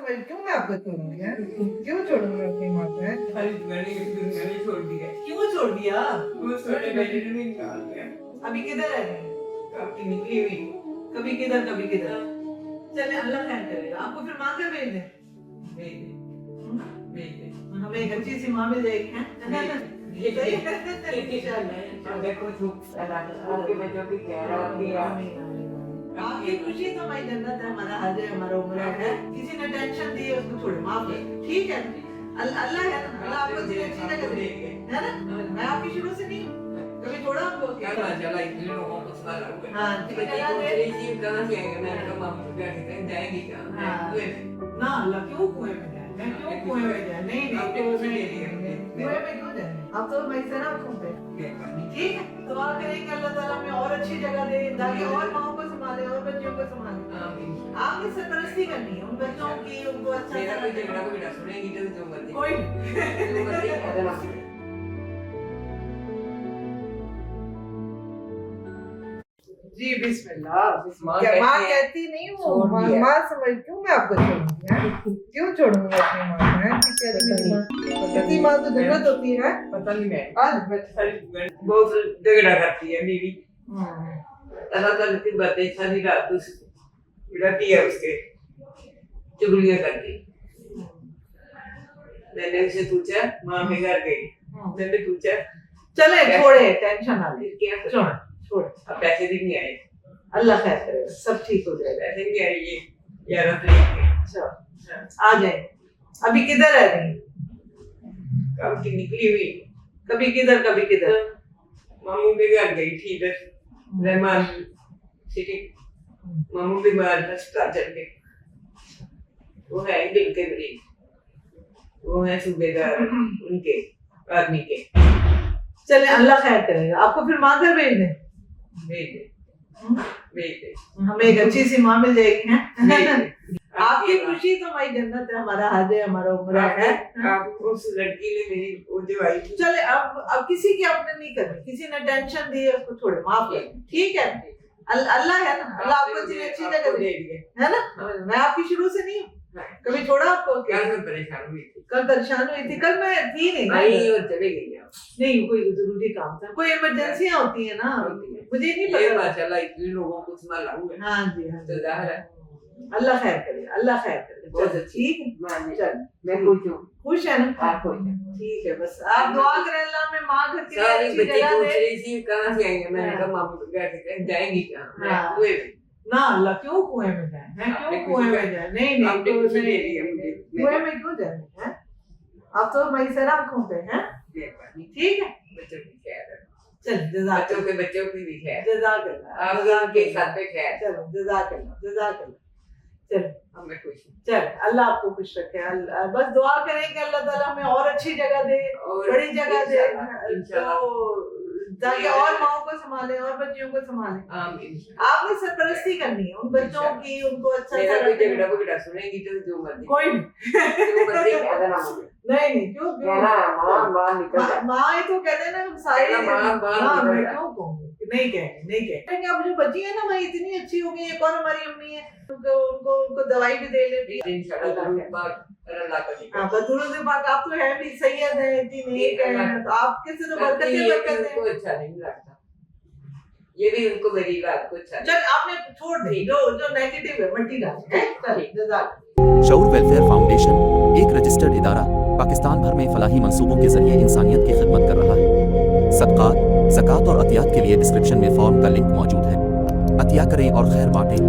समझ क्यों मैं आपको छोड़ूंगी यार? क्यों छोड़ूंगी अपनी माँ को यार? मैंने छोड़ दिया। क्यों छोड़ दिया? वो छोटे बेटे ने भी निकाल दिया। अभी किधर है? काफी निकली हुई। कभी किधर कभी किधर। चले अल्लाह खैर करेगा। आपको फिर माँ कर भेज दे। भेज दे, भेज दे। हमें एक अच्छी सी माँ मिल जाएगी हैं? भेज दे। इंशाल्लाह। अब देखो तू आपके बच्चों की कह रहा कि आपकी खुशी तो हमारी जन्नत है, हमारा हज है, हमारा उम्र है। किसी ने टेंशन दी है उसको छोड़ो, माफ है। ठीक है, अल्लाह है ना, अल्लाह आपको अच्छी जगह देंगे, है ना? मैं आपकी शुरू से नहीं हूँ, कभी थोड़ा आपको क्या पता चला इतने लोगों को सुना हुआ है। हाँ, बच्चे पूछ रही थी कहाँ से आएंगे, मैंने कहा मामा को क्या कहते हैं, जाएंगी कहाँ? हाँ। कुएं में। ना अल्लाह क्यों कुएं में जाए? मैं क्यों कुएं में जाए? नहीं नहीं, आपने तो खुशी नहीं, दे दी है। कुएं में क्यों जाए? आप तो मैं से ना घूमते। ठीक है, दुआ करें कि अल्लाह ताला हमें और अच्छी जगह दे, ताकि और माओ को संभाले और बच्चियों को संभाले। आमीन। आपने सरपरस्ती करनी है उन बच्चों की, उनको अच्छा मेरा कोई तरह झगड़ा कोई ना सुनेगी तो जो मर्जी कोई जो मर्जी कह देना। जी बिस्मिल्लाह। माँ क्या माँ कहती है, कहती नहीं हूँ, छोड़ माँ दिया। माँ समझ क्यों मैं आपको छोड़ूंगी यार? क्यों छोड़ूंगी अपनी माँ को यार? ठीक है, पता अपनी नहीं, माँ पता कितनी नहीं। माँ तो जन्नत होती है। पता नहीं मैं आज बहुत झगड़ा करती है बीवी। अल्लाह ताला की बातें सारी रात रहती है उसके चुगलियां करती। मैंने उसे पूछा, माँ के घर गई, मैंने पूछा चले छोड़े, टेंशन ना ले, क्या छोड़ छोड़, अब पैसे भी नहीं आए, अल्लाह खैर करेगा, सब ठीक हो जाएगा। पैसे नहीं आए ये 11 तारीख के। चलो आ जाए। अभी किधर है नहीं? काम की निकली हुई। कभी किधर कभी किधर। मामू के घर गई थी इधर रहमान सिटी। मामू बीमार अस्पताल चल गए। वो है दिल के मरीज, वो है सूबेदार उनके आदमी के। चले अल्लाह खैर करेगा। आपको फिर माँ घर भेज दे। भेज दे, भेज दे, हमें एक अच्छी सी माँ मिल जाएगी हैं? भेज दे। आपकी खुशी तो हमारी जन्नत है, हमारा हज है, हमारा उम्र है। आप उस लड़की ने मेरी वो जो आई थी, चले अब किसी की आपने नहीं करनी, किसी ने टेंशन दी है उसको छोड़े, माफ कर। ठीक है, अल्लाह है ना, अल्लाह आपको अच्छी जगह आपको दे, दे दिए। है ना? मैं आपकी शुरू से नहीं हूँ, कभी छोड़ा आपको? कल मैं परेशान हुई थी, कल परेशान हुई थी, कल मैं थी नहीं ना। आई और चले गई आप। नहीं, कोई जरूरी काम था, कोई इमरजेंसियां होती है ना, मुझे नहीं ये पता। माशाल्लाह इतने लोगों को संभाला हुआ है। हाँ जी, हाँ तो जी, जाहिर है अल्लाह खैर करे, अल्लाह खैर करे। बहुत चलो, अच्छी। ठीक है, हाँ जी, चल मैं खुश हूँ, खुश है ना? आप खुश हैं। ठीक है, बस आप दुआ करें अल्लाह में माँ घर की सारी अच्छी बच्ची जगह पूछ दे। रही थी कहाँ से आएंगे, मैंने कहा मामू के घर से कहीं जाएंगी कहाँ? मैं हाँ। कुएं में। ना अल्लाह क्यों कुएं में जाए? मैं क्यों आपने कुएं खुशी में जाए? नहीं नहीं, आपने तो खुशी दे नहीं, दी है मुझे। कुएं में क्यों जाए हैं? आप तो मई से आंखों पे हैं। मेहरबानी। ठीक है, बच्चों की खैर है, चल जज़ाक बच्चों के बच्चों की भी खैर, जज़ाक अल्लाह, आप जज़ाक के अल्लाह। साथ पे खैर। चलो जज़ाक अल्लाह, जज़ाक अल्लाह। चल अब मैं खुश हूँ। चल, अल्लाह आपको खुश रखे। बस दुआ करें कि अल्लाह ताला हमें और अच्छी जगह दे, और बड़ी जगह दे, इंशाल्लाह, तो ताकि और माओ को संभाले और बच्चियों को संभाले। आमीन। आपने सरपरस्ती करनी है उन बच्चों की, उनको अच्छा मेरा सा कोई रखना है। झगड़ा वगड़ा सुनेगी तो जो मर्जी कोई जो मर्जी कह देना मुझे। नहीं नहीं, क्यों क्यों? कहना माँ बाहर निकल जा। माँ ही तो कहते हैं ना, हम सारे कहना माँ बाहर हाँ, निकल मैं जा। क्यों कहूँगी? नहीं कहेंगे, नहीं कहेंगे। अब जो बच्ची है ना, माँ इतनी अच्छी हो गई है, कौन हमारी अम्मी है, उनको दवाई भी दे लेती है। इंशाल्लाह जरूर बात अल्लाह का शुक्र। हाँ, बदुरुद पाक, आप तो है भी सैयद है, इतनी नेक है, तो आप किसी तो बरकत करती ही है, बरकत है। उनको अच्छा नहीं लगता, ये भी उनको मेरी बात को अच्छा चल आपने छोड़ दी जो जो नेगेटिव है, मट्टी डाल, चल जज़ाक। शऊर वेलफेयर फाउंडेशन एक रजिस्टर्ड इदारा पाकिस्तान भर में फलाही मंसूबों के जरिए इंसानियत की खिदमत कर रहा है। सदक़ात, ज़कात और अतियात के लिए डिस्क्रिप्शन में फॉर्म का लिंक मौजूद है। अतिया करें और खैर बांटें।